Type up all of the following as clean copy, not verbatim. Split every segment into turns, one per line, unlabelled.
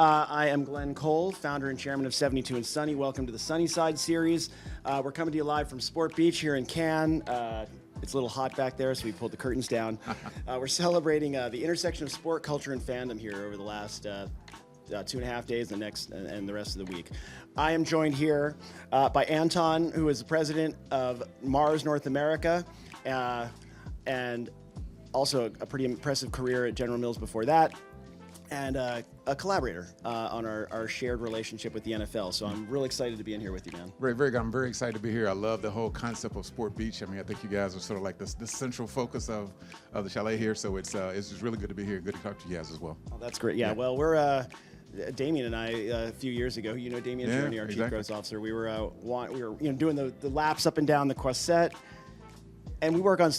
I am Glenn Cole, founder and chairman of 72 and Sunny. Welcome to the Sunnyside series. We're coming to you live from Sport Beach here in Cannes. It's a little hot back there, so we pulled the curtains down. We're celebrating the intersection of sport, culture, and fandom here over the last 2.5 days and the rest of the week. I am joined here by Anton, who is the president of Mars North America, and also a pretty impressive career at General Mills before that, and a collaborator on our shared relationship with the NFL. So I'm really excited to be in here with you, man.
Very good. I'm very excited to be here. I love the whole concept of Sport Beach. I mean, I think you guys are sort of like the central focus of the chalet here. So it's just really good to be here. Good to talk to you guys as well.
Oh, that's great. Yeah. Well, we're Damien and I a few years ago. You know Damien Journey, our Chief Growth Officer. We were doing the laps up and down the Croisette. And we work on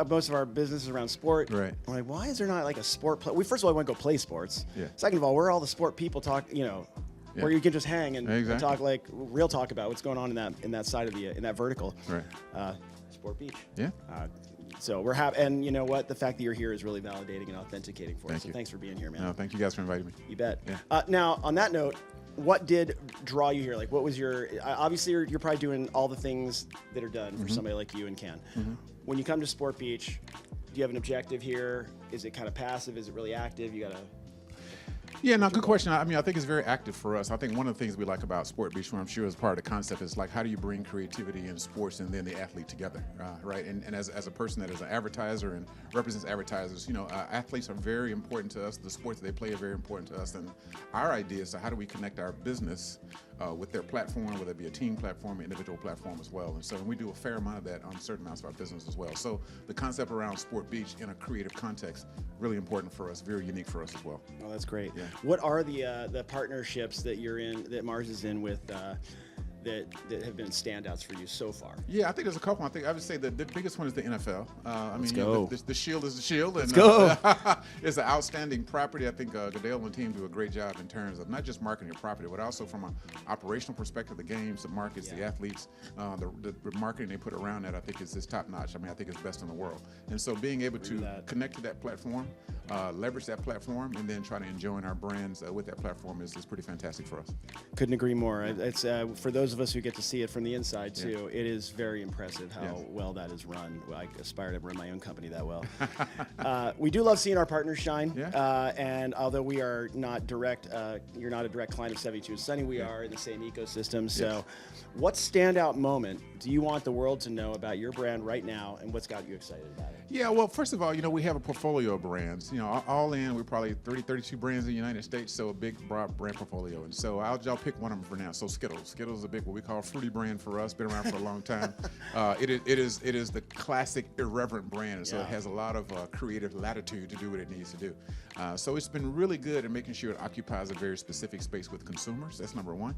most of our businesses around sport.
Right.
I'm like, why is there not like a sport? First of all, I want to go play sports.
Yeah.
Second of all, where are all the sport people talk? Where you can just hang and talk like real talk about what's going on in that side of in that vertical.
Right.
Sport Beach.
Yeah.
So we're happy, and you know what? The fact that you're here is really validating and authenticating for us. So thanks for being here, man.
No, thank you guys for inviting me.
You bet.
Yeah.
Now, on that note, what did draw you here? Like, what was your? Obviously, you're probably doing all the things that are done for somebody like you in Cannes. When you come to Sport Beach, do you have an objective here? Is it kind of passive? Is it really active? You gotta.
Yeah, no, good question. I mean, I think it's very active for us. I think one of the things we like about Sport Beach, I'm sure is part of the concept, is like how do you bring creativity in sports and then the athlete together, right? And as a person that is an advertiser and represents advertisers, athletes are very important to us. The sports that they play are very important to us. And our idea is how do we connect our business with their platform, whether it be a team platform or individual platform as well. And so we do a fair amount of that on certain amounts of our business as well. So the concept around Sport Beach in a creative context, really important for us, very unique for us as well.
Oh, that's great.
Yeah.
What are the partnerships that you're in, that Mars is in with, that have been standouts for you so far?
Yeah, I think there's a couple. I would say the biggest one is the NFL.
Let's go.
The Shield is the Shield.
Let's go.
It's an outstanding property. I think Goodell and the team do a great job in terms of not just marketing your property, but also from an operational perspective, the games, the markets, the athletes, the marketing they put around that, I think is top notch. I mean, I think it's best in the world. And so being able to connect to that platform, leverage that platform, and then try to enjoy our brands with that platform is pretty fantastic for us.
Couldn't agree more. It's for those of us who get to see it from the inside too, it is very impressive how well that is run. I aspire to run my own company that well. We do love seeing our partners shine, and although we are not direct, you're not a direct client of 72 and Sunny, we are in the same ecosystem. So what standout moment do you want the world to know about your brand right now, and what's got you excited about it?
Yeah, well, first of all, we have a portfolio of brands. All in, we're probably 32 brands in the United States, so a big, broad brand portfolio. And so I'll pick one of them for now. So Skittles. Skittles is a big, what we call fruity brand for us, been around for a long time. It is the classic irreverent brand, and so it has a lot of creative latitude to do what it needs to do. So it's been really good in making sure it occupies a very specific space with consumers. That's number one.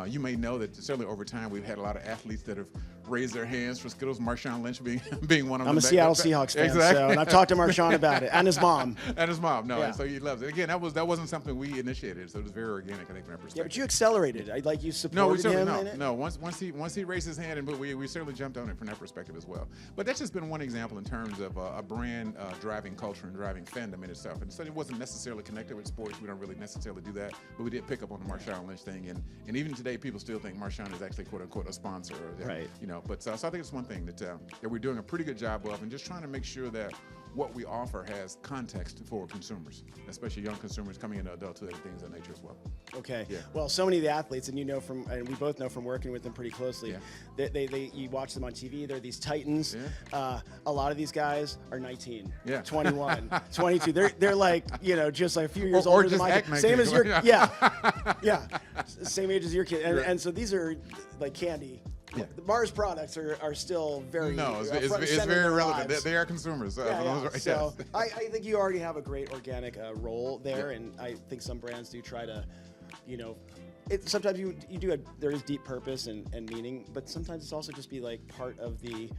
You may know that certainly over time we've had a lot of athletes that have raised their hands for Skittles, Marshawn Lynch being one of them.
I'm a Seattle Seahawks fan, so, and I've talked to Marshawn about it, and his mom.
And his mom, and so he loves it. Again, that wasn't something we initiated, so it was very organic, I think, from that perspective.
Yeah, but you accelerated. You supported him in it?
No, once he raised his hand, and we certainly jumped on it from that perspective as well. But that's just been one example in terms of a brand driving culture and driving fandom in itself. And so it wasn't necessarily connected with sports. We don't really necessarily do that, but we did pick up on the Marshawn Lynch thing. And even today, people still think Marshawn is actually quote unquote a sponsor.
Right.
But so I think it's one thing that we're doing a pretty good job of, and just trying to make sure that what we offer has context for consumers, especially young consumers coming into adulthood and things of that nature as well.
Okay. Yeah. Well, so many of the athletes, and and we both know from working with them pretty closely, you watch them on TV, they're these titans. Yeah. A lot of these guys are 19, 21, 22. They're like, just like a few years older than my kid. Same as your, same age as your kid. And so these are like candy. Yeah. The Mars products are still very
it's very relevant. They are consumers.
So I think you already have a great organic role there, and I think some brands do try to, sometimes there is deep purpose and meaning, but sometimes it's also just be like part of the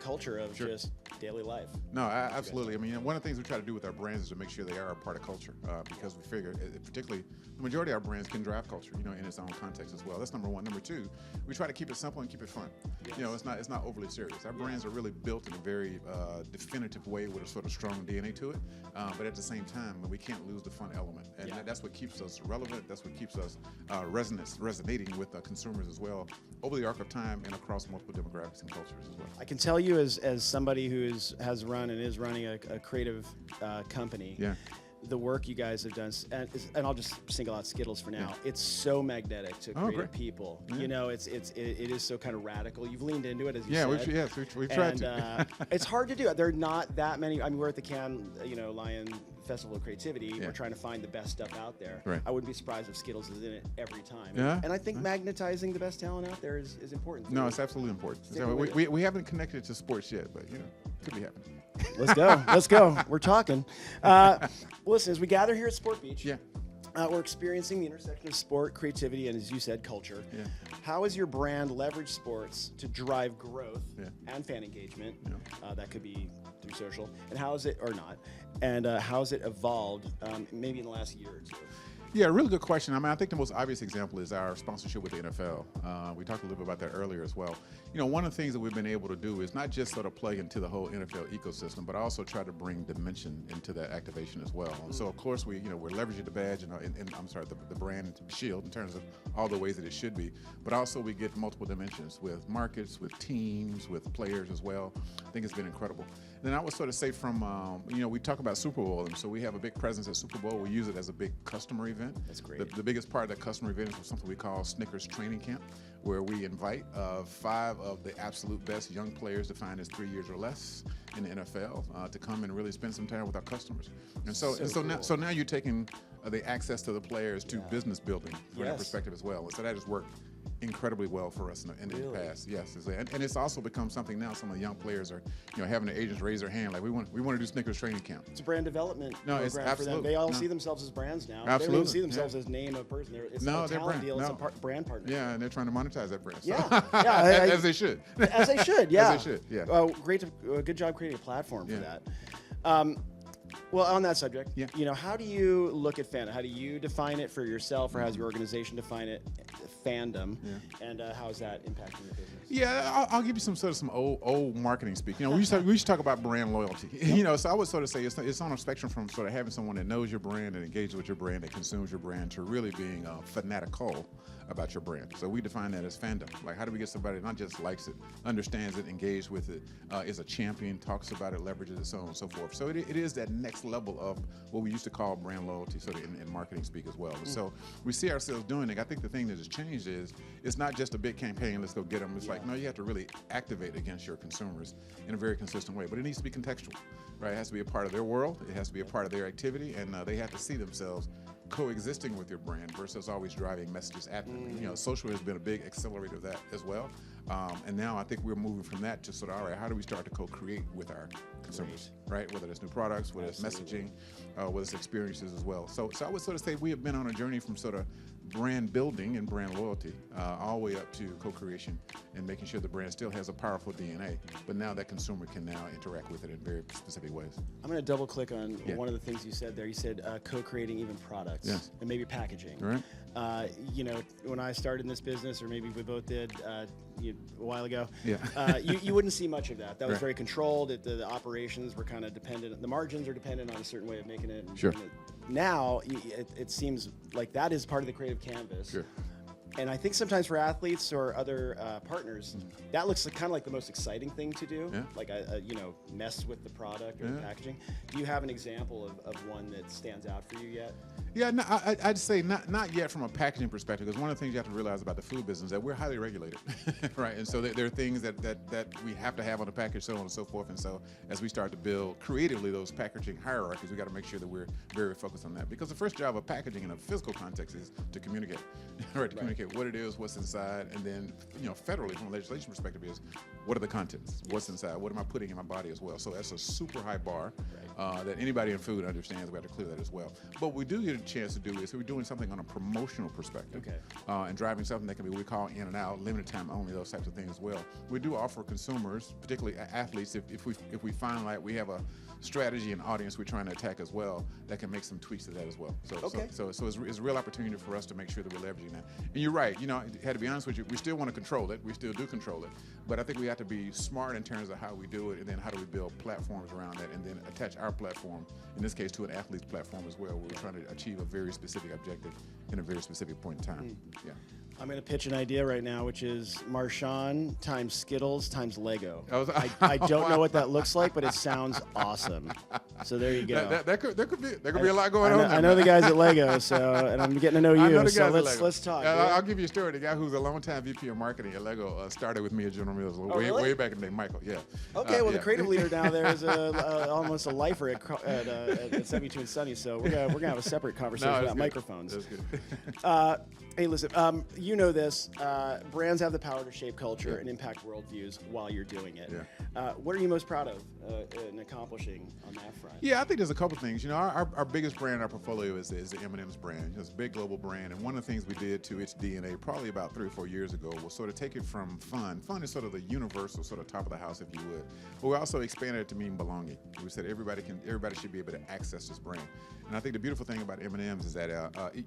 culture of just daily life.
No, absolutely. I mean, one of the things we try to do with our brands is to make sure they are a part of culture, because we figure, particularly, the majority of our brands can drive culture, in its own context as well. That's number one. Number two, we try to keep it simple and keep it fun.
Yes.
It's not overly serious. Our brands are really built in a very definitive way with a sort of strong DNA to it, but at the same time, we can't lose the fun element, and that's what keeps us relevant. That's what keeps us resonating with consumers as well over the arc of time and across multiple demographics and cultures as well.
I can tell you, as somebody who has run and is running a creative company, the work you guys have done, and I'll just single out Skittles for now. It's so magnetic to creative people. It is so kind of radical. You've leaned into it, as you said.
We've tried to.
It's hard to do. There are not that many. I mean, we're at the Cannes, Lion Festival of Creativity. We're trying to find the best stuff out there.
Right.
I wouldn't be surprised if Skittles is in it every time.
Yeah.
And I think magnetizing the best talent out there is important.
No, it's absolutely important. So we haven't connected to sports yet, but could be happening.
Let's go. Let's go. We're talking. Listen, as we gather here at Sport Beach, we're experiencing the intersection of sport, creativity, and, as you said, culture. How has your brand leveraged sports to drive growth and fan engagement? That could be through social. And how is it, or not? And how has it evolved maybe in the last year or two?
Yeah, really good question. I mean, I think the most obvious example is our sponsorship with the NFL. We talked a little bit about that earlier as well. One of the things that we've been able to do is not just sort of plug into the whole NFL ecosystem, but also try to bring dimension into that activation as well. And so, of course, we're leveraging the badge and the brand shield in terms of all the ways that it should be. But also, we get multiple dimensions with markets, with teams, with players as well. I think it's been incredible. Then I would sort of say from, we talk about Super Bowl, and so we have a big presence at Super Bowl. We use it as a big customer event.
That's great.
The biggest part of that customer event is something we call Snickers Training Camp, where we invite 5 of the absolute best young players defined as 3 years or less in the NFL to come and really spend some time with our customers. And so now you're taking the access to the players to business building from that perspective as well. And so that has worked incredibly well for us in the past. Yes, and it's also become something now. Some of the young players are, having the agents raise their hand like, we want to do Snickers Training Camp.
It's a brand development program
it's
for them. They all see themselves as brands now.
Absolutely.
They don't even see themselves as name of person. It's not a talent deal. It's a brand partnership.
Yeah, and they're trying to monetize that brand. So.
As
they should.
As they should. Yeah.
As they should. Yeah.
Good job creating a platform for that. Well, on that subject, how do you look at fandom? How do you define it for yourself, or how does your organization define it, fandom, and how is that impacting your business?
Yeah, I'll give you some old marketing speak. We used to talk about brand loyalty. So I would sort of say it's on a spectrum from sort of having someone that knows your brand and engages with your brand and consumes your brand to really being fanatical about your brand. So we define that as fandom. Like, how do we get somebody that not just likes it, understands it, engaged with it, is a champion, talks about it, leverages it, so on and so forth. So it is that next level of what we used to call brand loyalty, sort of in marketing speak as well. So we see ourselves doing it. I think the thing that has changed is it's not just a big campaign, let's go get them. It's like, no, you have to really activate against your consumers in a very consistent way. But it needs to be contextual, right? It has to be a part of their world. It has to be a part of their activity, and they have to see themselves coexisting with your brand versus always driving messages at them. Social has been a big accelerator of that as well. And now I think we're moving from that to sort of, all right, how do we start to co-create with our consumers, right? Whether it's new products, whether it's messaging, whether it's experiences as well. So I would sort of say we have been on a journey from sort of brand building and brand loyalty all the way up to co-creation and making sure the brand still has a powerful DNA, but now that consumer can now interact with it in very specific ways.
I'm going to double click on one of the things you said there. You said co-creating even products and maybe packaging.
Right.
When I started in this business, or maybe we both did a while ago, you wouldn't see much of that. That was very controlled. The operations were kind of dependent. The margins are dependent on a certain way of making it. Now, it seems like that is part of the creative canvas.
Sure.
And I think sometimes for athletes or other partners, that looks kind of like the most exciting thing to do. Like, mess with the product or the packaging. Do you have an example of one that stands out for you yet?
Yeah, no, I'd say not yet from a packaging perspective, because one of the things you have to realize about the food business is that we're highly regulated, right? And so there are things that we have to have on the package, so on and so forth. And so as we start to build creatively those packaging hierarchies, we got to make sure that we're very focused on that. Because the first job of packaging in a physical context is to communicate, right? To communicate what it is, what's inside, and then, federally from a legislation perspective is what are the contents, what's inside, what am I putting in my body as well. So that's a super high bar. that anybody in food understands. We have to clear that as well. But what we do get a chance to do is we're doing something on a promotional perspective, and driving something that can be what we call in and out, limited time only, those types of things as well. We do offer consumers, particularly athletes, if we find like we have a strategy and audience we're trying to attack as well, that can make some tweaks to that as well. So it's a real opportunity for us to make sure that we're leveraging that. And you're right, you know, I had to be honest with you, we still want to control it. We still do control it. But I think we have to be smart in terms of how we do it, and then how do we build platforms around that, and then attach our platform, in this case, to an athlete's platform as well, where we're trying to achieve a very specific objective in a very specific point in time. Yeah.
I'm going to pitch an idea right now, which is Marshawn times Skittles times Lego. I don't know what that looks like, but it sounds awesome. So there you go.
There could be a lot going on.
I know the guys at Lego, and I'm getting to know you. So let's talk.
I'll give you a story. The guy who's a longtime VP of marketing at Lego started with me at General Mills way back in the day, Michael. Yeah.
Okay. Well, the creative leader down there is almost a lifer at 72 and Sunny. So we're gonna have a separate conversation about microphones.
That's good.
Hey, listen, you know this. Brands have the power to shape culture and impact worldviews while you're doing it.
Yeah.
What are you most proud of in accomplishing on that front?
Yeah, I think there's a couple things. You know, our biggest brand in our portfolio is the M&M's brand. It's a big global brand, and one of the things we did to its DNA probably about 3 or 4 years ago was sort of take it from fun. Fun is sort of the universal sort of top of the house, if you would. But we also expanded it to mean belonging. We said everybody should be able to access this brand. And I think the beautiful thing about M&M's is that,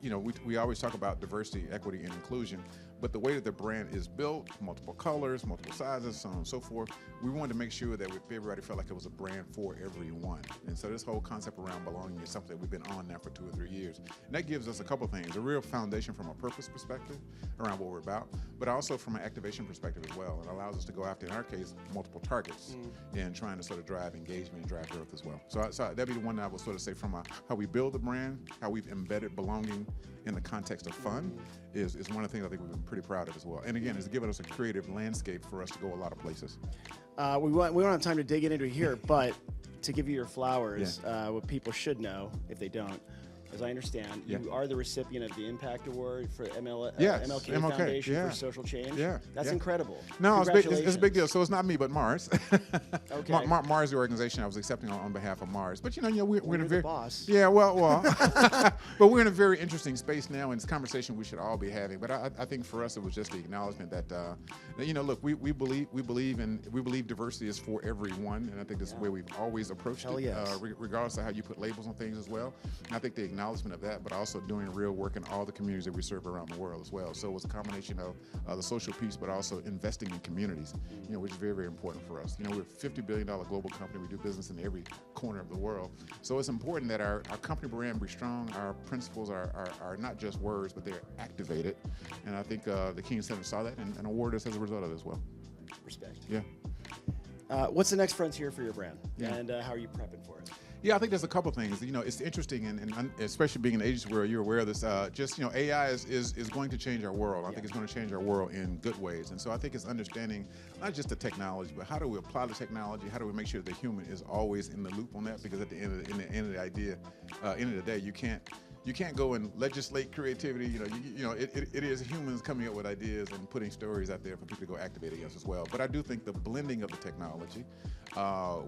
you know, we always talk about diversity, equity, and inclusion, but the way that the brand is built, multiple colors, multiple sizes, so on and so forth, we wanted to make sure that everybody felt like it was a brand for everyone. And so this whole concept around belonging is something that we've been on now for 2 or 3 years. And that gives us a couple things, a real foundation from a purpose perspective around what we're about, but also from an activation perspective as well. It allows us to go after, in our case, multiple targets and trying to sort of drive engagement and drive growth as well. So that'd be the one that I would sort of say from how we build the brand, how we've embedded belonging in the context of fun is one of the things I think we've been pretty proud of as well. And again, it's given us a creative landscape for us to go a lot of places.
We don't have time to dig into it here, but to give you your flowers, what people should know if they don't, as I understand, you are the recipient of the Impact Award for MLK Foundation for Social Change.
Yeah,
that's incredible.
No, it's a big deal. So it's not me, but Mars.
Okay.
Mars, the organization I was accepting on behalf of Mars. But you know, we're in a very
boss.
Yeah, well, but we're in a very interesting space now, and it's a conversation we should all be having. But I think for us, it was just the acknowledgement that you know, look, we believe diversity is for everyone, and I think this is the way we've always approached it,
yes.
Regardless of how you put labels on things as well. And I think the acknowledgement of that, but also doing real work in all the communities that we serve around the world as well. So it was a combination of the social piece, but also investing in communities, you know, which is very, very important for us. You know, we're a $50 billion global company. We do business in every corner of the world. So it's important that our company brand be strong. Our principles are not just words, but they're activated. And I think the King Center saw that and awarded us as a result of it as well.
Respect.
Yeah.
What's the next frontier for your brand, and how are you prepping for it?
Yeah, I think there's a couple things. You know, it's interesting, and especially being in the agency world, you're aware of this. Just, you know, AI is going to change our world. I think it's going to change our world in good ways. And so I think it's understanding not just the technology, but how do we apply the technology? How do we make sure the human is always in the loop on that? Because at the end of the day, you can't go and legislate creativity. You know, it is humans coming up with ideas and putting stories out there for people to go activate against as well. But I do think the blending of the technology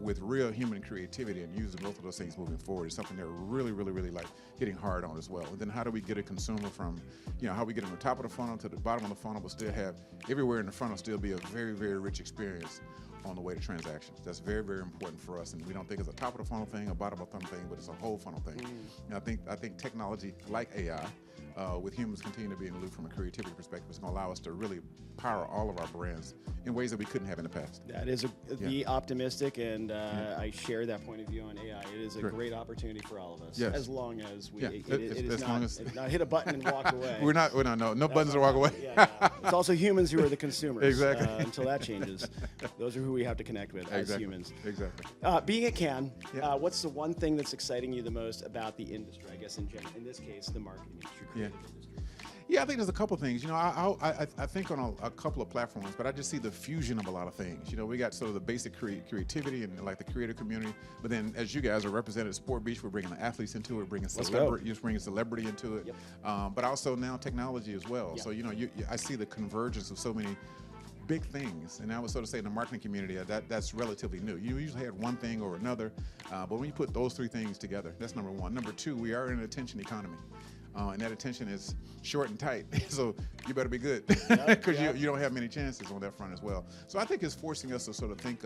with real human creativity and using both of those things moving forward is something they're really, really, really like hitting hard on as well. And then how do we get a consumer from, you know, how we get from the top of the funnel to the bottom of the funnel, but still have everywhere in the funnel still be a very, very rich experience on the way to transactions. That's very, very important for us, and we don't think it's a top of the funnel thing, a bottom of the funnel thing, but it's a whole funnel thing. And I think technology like AI, with humans continuing to be in the loop from a creativity perspective, is going to allow us to really power all of our brands in ways that we couldn't have in the past.
That is be optimistic, and I share that point of view on AI. It is a great opportunity for all of us, as long as we it is not hit a button and walk away.
We're not no buttons to walk away.
It's also humans who are the consumers.
Exactly.
Until that changes, those are who we have to connect with as humans.
Exactly.
Being at Cannes, what's the one thing that's exciting you the most about the industry? I guess in general, in this case, the marketing industry, creative industry.
Yeah, I think there's a couple things. You know, I think on a couple of platforms, but I just see the fusion of a lot of things. You know, we got sort of the basic creativity and like the creative community, but then as you guys are represented at Sport Beach, we're bringing the athletes into it, we're bringing celebrity into it, but also now technology as well. So you know, I see the convergence of so many big things. And I would sort of say in the marketing community, that's relatively new. You usually had one thing or another, but when you put those three things together, that's number one. Number two, we are in an attention economy. And that attention is short and tight, so you better be good because you don't have many chances on that front as well. So I think it's forcing us to sort of think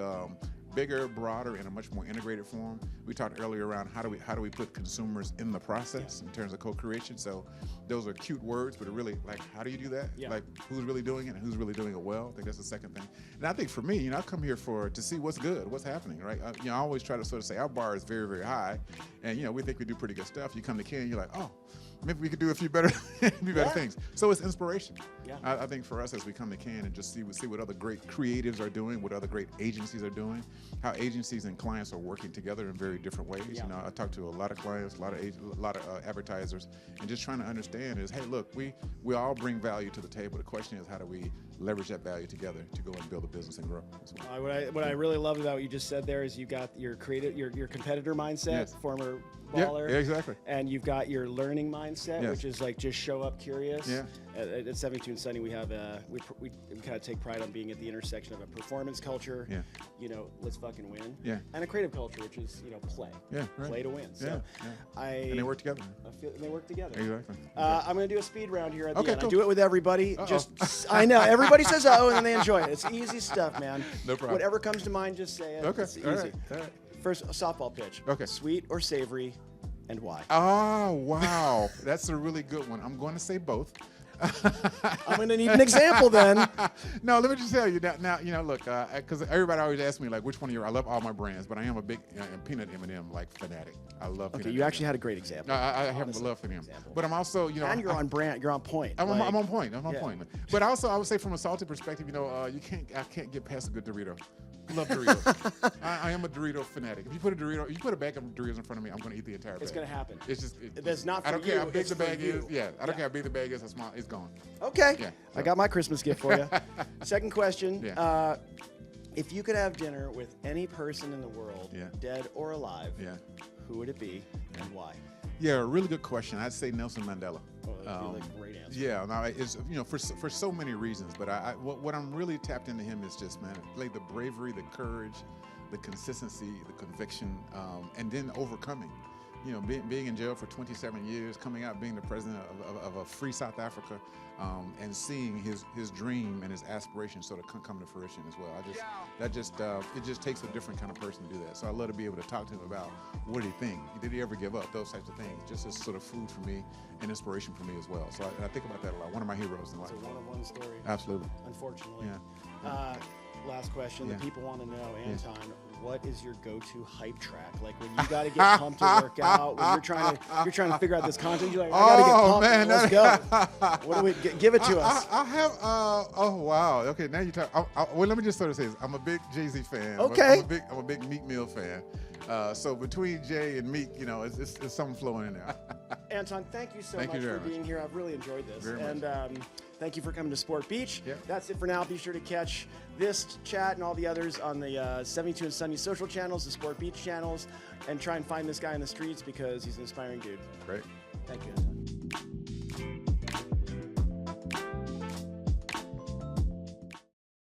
bigger, broader, in a much more integrated form. We talked earlier around how do we put consumers in the process in terms of co-creation. So those are cute words, but really, like, how do you do that? Like, who's really doing it and who's really doing it well? I think that's the second thing. And I think for me, I come here to see what's good, what's happening, right? I always try to sort of say our bar is very, very high, and we think we do pretty good stuff. You come to Ken, you're like, oh, maybe we could do a few better things. So it's inspiration. I think for us as we come to Cannes and just see what other great creatives are doing, what other great agencies are doing, how agencies and clients are working together in very different ways. I talk to a lot of clients, a lot of advertisers, and just trying to understand is, hey, look, we all bring value to the table. The question is, how do we leverage that value together to go and build a business and grow?
What I really love about what you just said there is you got your your competitor mindset, former baller.
Yeah, exactly.
And you've got your learning mindset, which is like just show up curious. At 72 and Sunny, we have we kind of take pride on being at the intersection of a performance culture, let's fucking win, and a creative culture, which is play, play to win. So
and they work together.
They work together.
Exactly.
I'm going to do a speed round here at the end.
Cool.
I do it with everybody. I know everybody says oh, and then they enjoy it. It's easy stuff, man.
No problem.
Whatever comes to mind, just say it. It's easy.
All right.
First, a softball pitch. Sweet or savory, and why?
Oh, wow. That's a really good one. I'm going to say both.
I'm going to need an example then.
No, let me just tell you now. Look, because everybody always asks me like, which one of your? I love all my brands, but I am a big peanut M&M fanatic. I love.
Okay, you actually had a great example.
I have a love for them, but I'm also
and you're on brand. You're on point.
I'm on point. I'm on point. But also, I would say from a salty perspective, I can't get past a good Dorito. Love Doritos. I am a Dorito fanatic. If you put a bag of Doritos in front of me, I'm going to eat the entire bag.
It's going to happen.
It's just.
That's not for you.
I don't care how big the bag
is.
Yeah, I don't care how big the bag is. How small. It's gone.
Okay.
Yeah,
I got my Christmas gift for you. Second question. If you could have dinner with any person in the world, dead or alive, who would it be and why?
Yeah, a really good question. I'd say Nelson Mandela.
Oh, that'd be like a great answer.
Yeah, no, it's for so many reasons, but what I'm really tapped into him is just, man, like the bravery, the courage, the consistency, the conviction, and then overcoming. Being in jail for 27 years, coming out, being the president of a free South Africa, and seeing his dream and his aspirations sort of come to fruition as well. It just takes a different kind of person to do that. So I'd love to be able to talk to him about what did he think? Did he ever give up? Those types of things. Just as sort of food for me and inspiration for me as well. So I think about that a lot. One of my heroes in life.
It's a one-on-one story.
Absolutely.
Unfortunately. Last question. The people want to know, Anton, what is your go-to hype track? Like when you got to get pumped to work out, when you're trying to figure out this content, you're like, I got to get pumped. Man, let's go. What do we give it to us?
I have. Oh wow. Okay, now you talk. Well, let me just sort of say this. I'm a big Jay-Z fan.
Okay.
I'm a big Meek Mill fan. So between Jay and Meek, it's something flowing in there.
Anton, thank you so much for being here. I've really enjoyed this. And thank you for coming to Sport Beach. That's it for now. Be sure to catch this chat and all the others on the 72 and Sunny social channels, the Sport Beach channels, and try and find this guy in the streets because he's an inspiring dude.
Great.
Thank you, Anton.